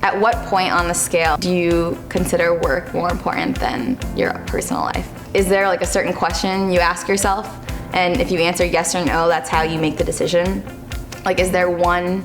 At what point on the scale do you consider work more important than your personal life? Is there like a certain question you ask yourself? And if you answer yes or no, that's how you make the decision? Like, is there one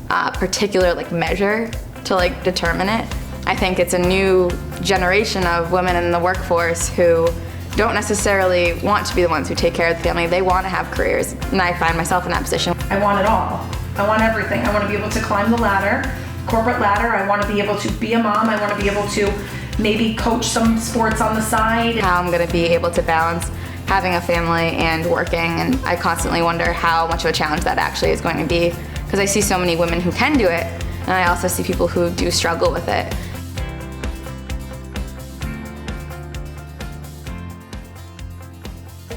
particular like measure to like determine it? I think it's a new generation of women in the workforce who don't necessarily want to be the ones who take care of the family. They want to have careers, and I find myself in that position. I want it all. I want everything. I want to be able to climb the ladder, corporate ladder. I want to be able to be a mom. I want to be able to maybe coach some sports on the side. How I'm going to be able to balance having a family and working, and I constantly wonder how much of a challenge that actually is going to be, because I see so many women who can do it, and I also see people who do struggle with it.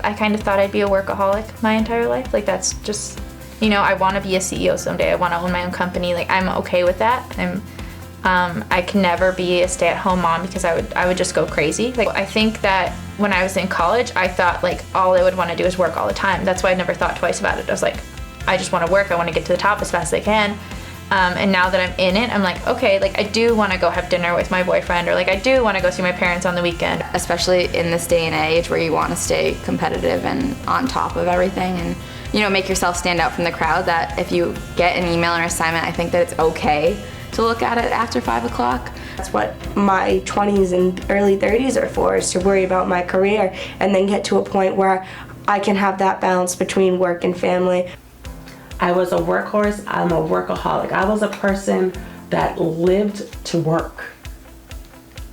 I kind of thought I'd be a workaholic my entire life. Like, that's just, you know, I want to be a CEO someday. I want to own my own company. Like, I'm okay with that. I can never be a stay-at-home mom because I would just go crazy. Like, I think that when I was in college, I thought like all I would want to do is work all the time. That's why I never thought twice about it. I was like, I just want to work. I want to get to the top as fast as I can. And now that I'm in it, I'm like, okay, like I do want to go have dinner with my boyfriend, or like I do want to go see my parents on the weekend. Especially in this day and age where you want to stay competitive and on top of everything, and you know, make yourself stand out from the crowd, that if you get an email or an assignment, I think that it's okay to look at it after 5 o'clock. That's what my 20s and early 30s are for, is to worry about my career and then get to a point where I can have that balance between work and family. I was a workhorse, I'm a workaholic. I was a person that lived to work.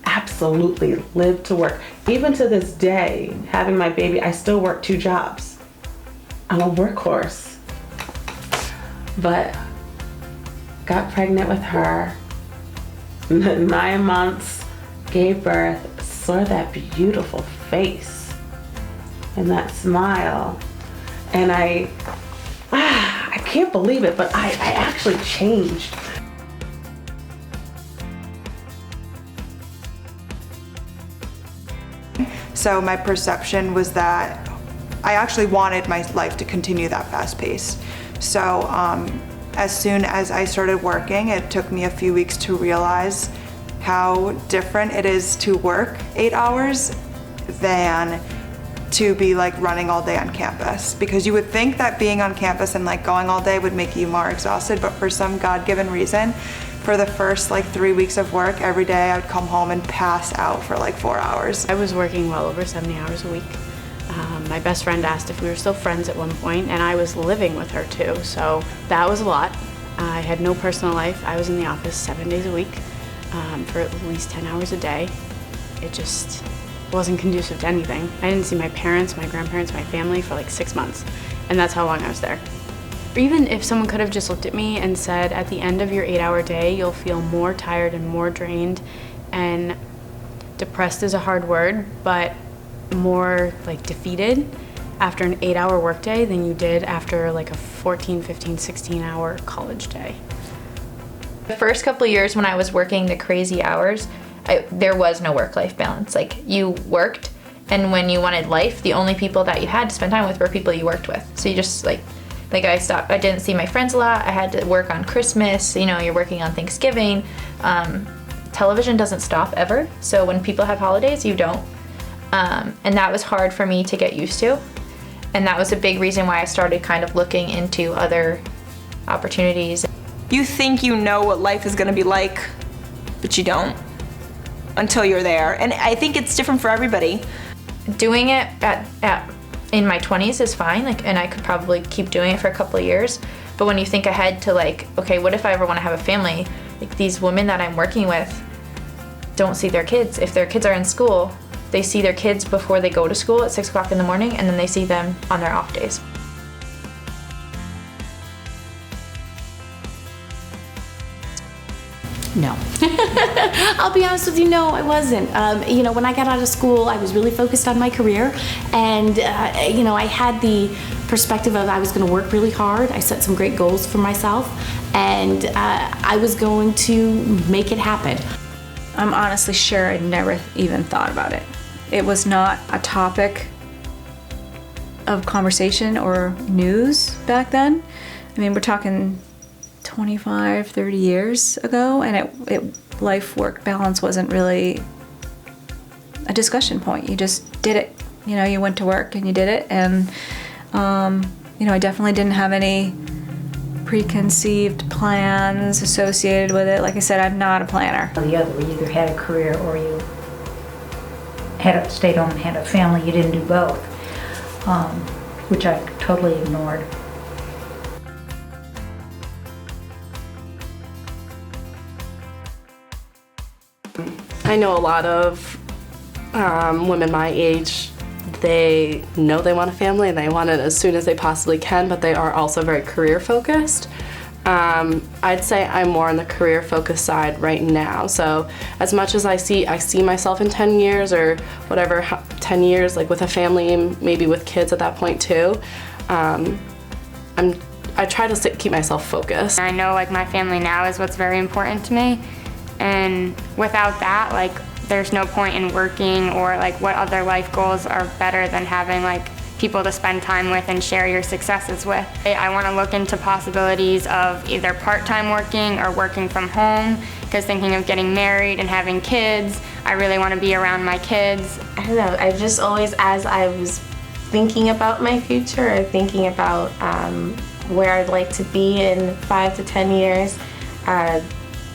Absolutely lived to work. Even to this day, having my baby, I still work 2 jobs. I'm a workhorse. But got pregnant with her, 9 months, gave birth, saw that beautiful face and that smile, and I can't believe it, but I actually changed. So my perception was that I actually wanted my life to continue that fast pace. So as soon as I started working, it took me a few weeks to realize how different it is to work 8 hours than to be like running all day on campus. Because you would think that being on campus and like going all day would make you more exhausted, but for some God-given reason, for the first like 3 weeks of work, every day I would come home and pass out for like 4 hours. I was working well over 70 hours a week. My best friend asked if we were still friends at one point, and I was living with her too, so that was a lot. I had no personal life. I was in the office 7 days a week for at least 10 hours a day. It just wasn't conducive to anything. I didn't see my parents, my grandparents, my family for like 6 months, and that's how long I was there. Even if someone could have just looked at me and said, at the end of your 8-hour day, you'll feel more tired and more drained, and depressed is a hard word, but more like defeated after an 8-hour workday than you did after like a 14, 15, 16-hour college day. The first couple of years when I was working the crazy hours, there was no work-life balance. Like, you worked, and when you wanted life, the only people that you had to spend time with were people you worked with. So you just like I didn't see my friends a lot. I had to work on Christmas, you know, you're working on Thanksgiving. Television doesn't stop ever, so when people have holidays, you don't. And that was hard for me to get used to. And that was a big reason why I started kind of looking into other opportunities. You think you know what life is gonna be like, but you don't until you're there. And I think it's different for everybody. Doing it in my 20s is fine, like, and I could probably keep doing it for a couple of years. But when you think ahead to like, okay, what if I ever wanna have a family? Like, these women that I'm working with don't see their kids. If their kids are in school, they see their kids before they go to school at 6 o'clock in the morning, and then they see them on their off days. No. I'll be honest with you, no, I wasn't. You know, when I got out of school, I was really focused on my career, and you know, I had the perspective of I was going to work really hard. I set some great goals for myself, and I was going to make it happen. I'm honestly sure I never even thought about it. It was not a topic of conversation or news back then. I mean, we're talking 25, 30 years ago, and life-work balance wasn't really a discussion point. You just did it. You know, you went to work and you did it, and you know, I definitely didn't have any preconceived plans associated with it. Like I said, I'm not a planner. The other, you either had a career or you stayed home and had a family. You didn't do both, which I totally ignored. I know a lot of women my age, they know they want a family and they want it as soon as they possibly can, but they are also very career focused. I'd say I'm more on the career focused side right now. So as much as I see myself in 10 years or whatever, 10 years like with a family and maybe with kids at that point too, I try to keep myself focused. I know like my family now is what's very important to me, and without that, like there's no point in working, or like what other life goals are better than having like people to spend time with and share your successes with. I want to look into possibilities of either part-time working or working from home, because thinking of getting married and having kids, I really want to be around my kids. I don't know, I've just always, as I was thinking about my future or thinking about where I'd like to be in 5 to 10 years,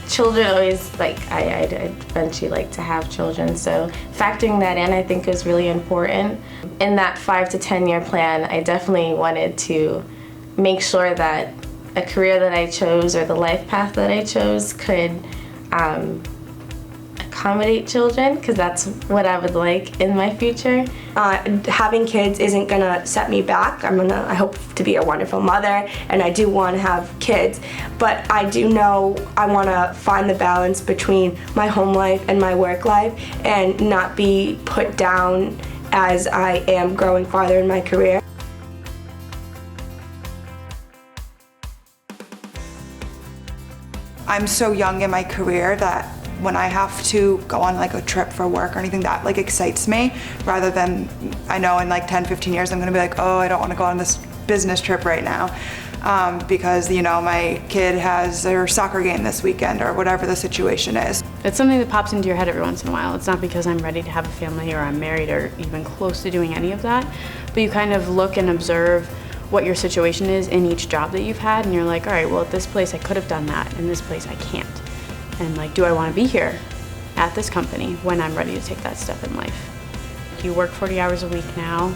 children always, like, I'd eventually like to have children, so factoring that in I think is really important. In that 5 to 10 year plan, I definitely wanted to make sure that a career that I chose or the life path that I chose could accommodate children, because that's what I would like in my future. Having kids isn't gonna set me back. I hope to be a wonderful mother, and I do want to have kids, but I do know I want to find the balance between my home life and my work life and not be put down as I am growing farther in my career. I'm so young in my career that when I have to go on like a trip for work or anything, that like excites me, rather than, I know in like 10, 15 years I'm gonna be like, oh, I don't wanna go on this business trip right now because, you know, my kid has their soccer game this weekend or whatever the situation is. It's something that pops into your head every once in a while. It's not because I'm ready to have a family or I'm married or even close to doing any of that, but you kind of look and observe what your situation is in each job that you've had, and you're like, all right, well, at this place I could have done that, in this place I can't. And like, do I want to be here at this company when I'm ready to take that step in life? You work 40 hours a week now,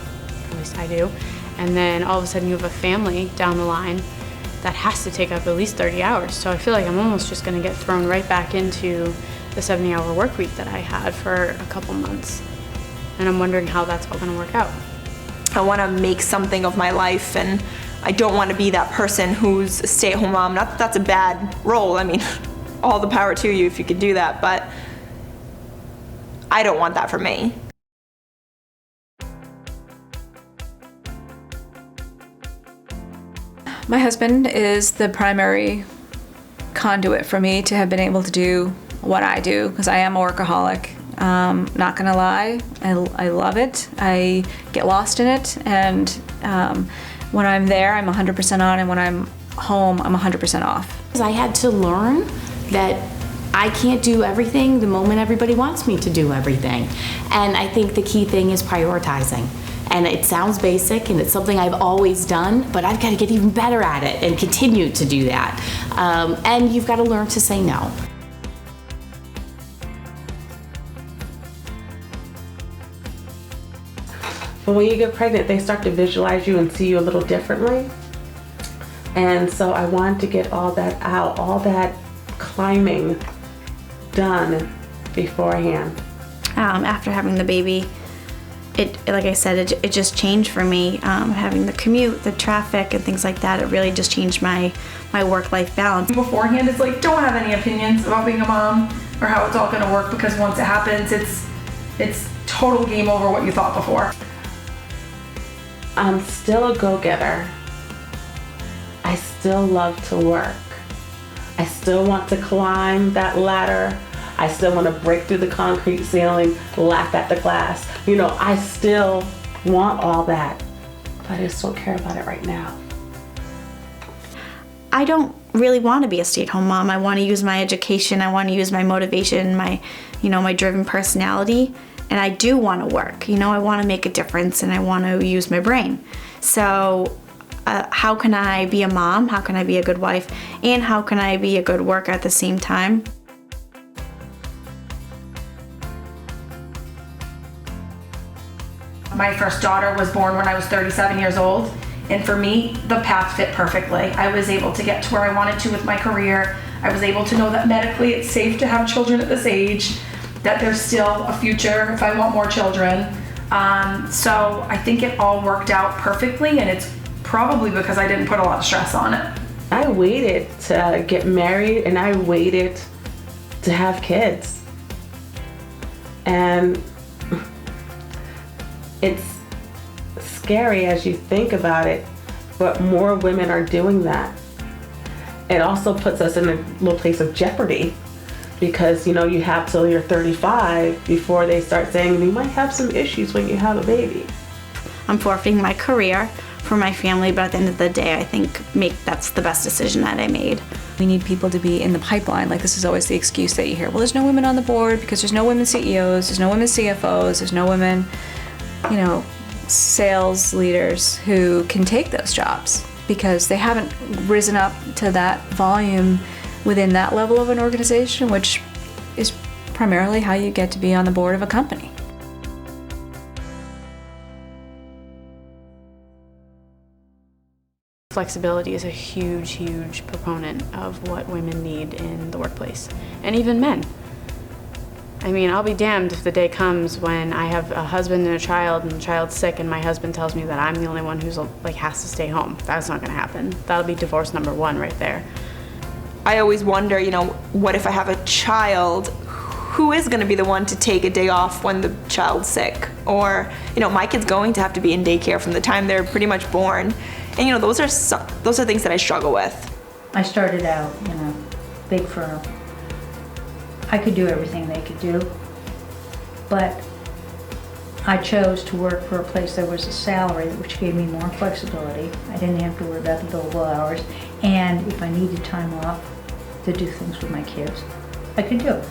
at least I do, and then all of a sudden you have a family down the line that has to take up at least 30 hours. So I feel like I'm almost just going to get thrown right back into the 70-hour work week that I had for a couple months. And I'm wondering how that's all going to work out. I want to make something of my life, and I don't want to be that person who's a stay-at-home mom. Not that that's a bad role. I mean, all the power to you if you could do that, but I don't want that for me. My husband is the primary conduit for me to have been able to do what I do, because I am a workaholic. Not gonna lie, I love it. I get lost in it, and when I'm there, I'm 100% on, and when I'm home, I'm 100% off. I had to learn that I can't do everything the moment everybody wants me to do everything. And I think the key thing is prioritizing. And it sounds basic, and it's something I've always done, but I've got to get even better at it and continue to do that. And you've got to learn to say no. But when you get pregnant, they start to visualize you and see you a little differently. And so I wanted to get all that out, all that climbing done beforehand. After having the baby, like I said, it just changed for me. Having the commute, the traffic, and things like that, it really just changed my work-life balance. Beforehand, it's like, don't have any opinions about being a mom or how it's all gonna work, because once it happens, it's total game over what you thought before. I'm still a go-getter. I still love to work. I still want to climb that ladder. I still want to break through the concrete ceiling, laugh at the glass. You know, I still want all that, but I just don't care about it right now. I don't really want to be a stay-at-home mom. I want to use my education. I want to use my motivation, my driven personality. And I do want to work. I want to make a difference and I want to use my brain. So how can I be a mom? How can I be a good wife? And how can I be a good worker at the same time? My first daughter was born when I was 37 years old. And for me, the path fit perfectly. I was able to get to where I wanted to with my career. I was able to know that medically it's safe to have children at this age, that there's still a future if I want more children. So I think it all worked out perfectly, and it's probably because I didn't put a lot of stress on it. I waited to get married and I waited to have kids. And it's scary as you think about it, but more women are doing that. It also puts us in a little place of jeopardy because you have till you're 35 before they start saying you might have some issues when you have a baby. I'm forfeiting my career for my family, but at the end of the day, I think that's the best decision that I made. We need people to be in the pipeline. Like, this is always the excuse that you hear. Well, there's no women on the board because there's no women CEOs, there's no women CFOs, there's no women, sales leaders who can take those jobs because they haven't risen up to that volume within that level of an organization, which is primarily how you get to be on the board of a company. Flexibility is a huge, huge proponent of what women need in the workplace, and even men. I mean, I'll be damned if the day comes when I have a husband and a child and the child's sick and my husband tells me that I'm the only one who's has to stay home. That's not gonna happen. That'll be divorce number 1 right there. I always wonder, what if I have a child, who is gonna be the one to take a day off when the child's sick? Or, my kid's going to have to be in daycare from the time they're pretty much born. And those are things that I struggle with. I started out in a big firm. I could do everything they could do, but I chose to work for a place that was a salary, which gave me more flexibility. I didn't have to worry about the billable hours, and if I needed time off to do things with my kids, I could do it.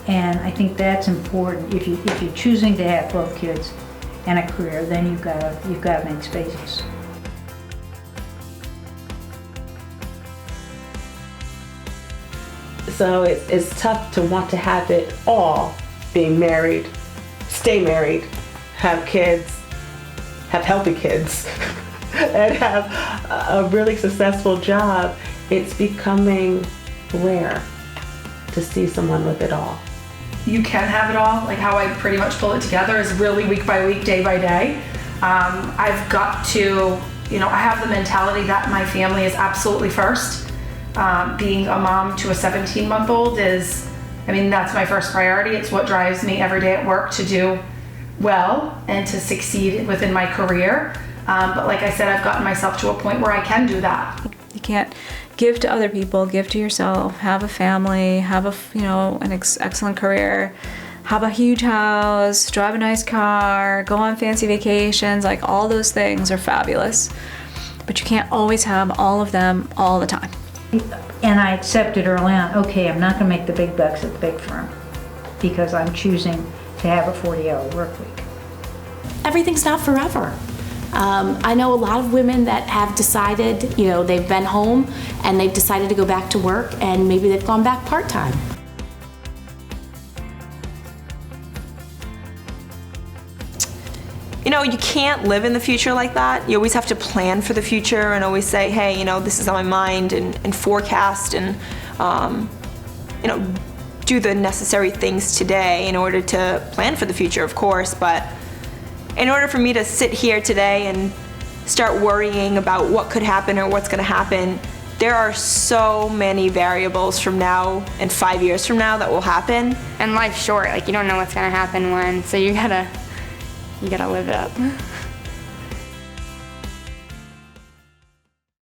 And I think that's important. If you're choosing to have both kids and a career, then you've got to make spaces. So it's tough to want to have it all, being married, stay married, have kids, have healthy kids, and have a really successful job. It's becoming rare to see someone with it all. You can have it all. Like how I pretty much pull it together is really week by week, day by day. I've got to, I have the mentality that my family is absolutely first. Being a mom to a 17-month-old that's my first priority. It's what drives me every day at work to do well and to succeed within my career. But like I said, I've gotten myself to a point where I can do that. You can't give to other people, give to yourself, have a family, have an excellent career, have a huge house, drive a nice car, go on fancy vacations. Like, all those things are fabulous, but you can't always have all of them all the time. And I accepted early on, okay, I'm not going to make the big bucks at the big firm because I'm choosing to have a 40-hour work week. Everything's not forever. I know a lot of women that have decided, they've been home and they've decided to go back to work, and maybe they've gone back part-time. You can't live in the future like that. You always have to plan for the future and always say, hey, this is on my mind, and forecast and, do the necessary things today in order to plan for the future, of course. But in order for me to sit here today and start worrying about what could happen or what's going to happen, there are so many variables from now and 5 years from now that will happen. And life's short. You don't know what's going to happen when, so you gotta live it up.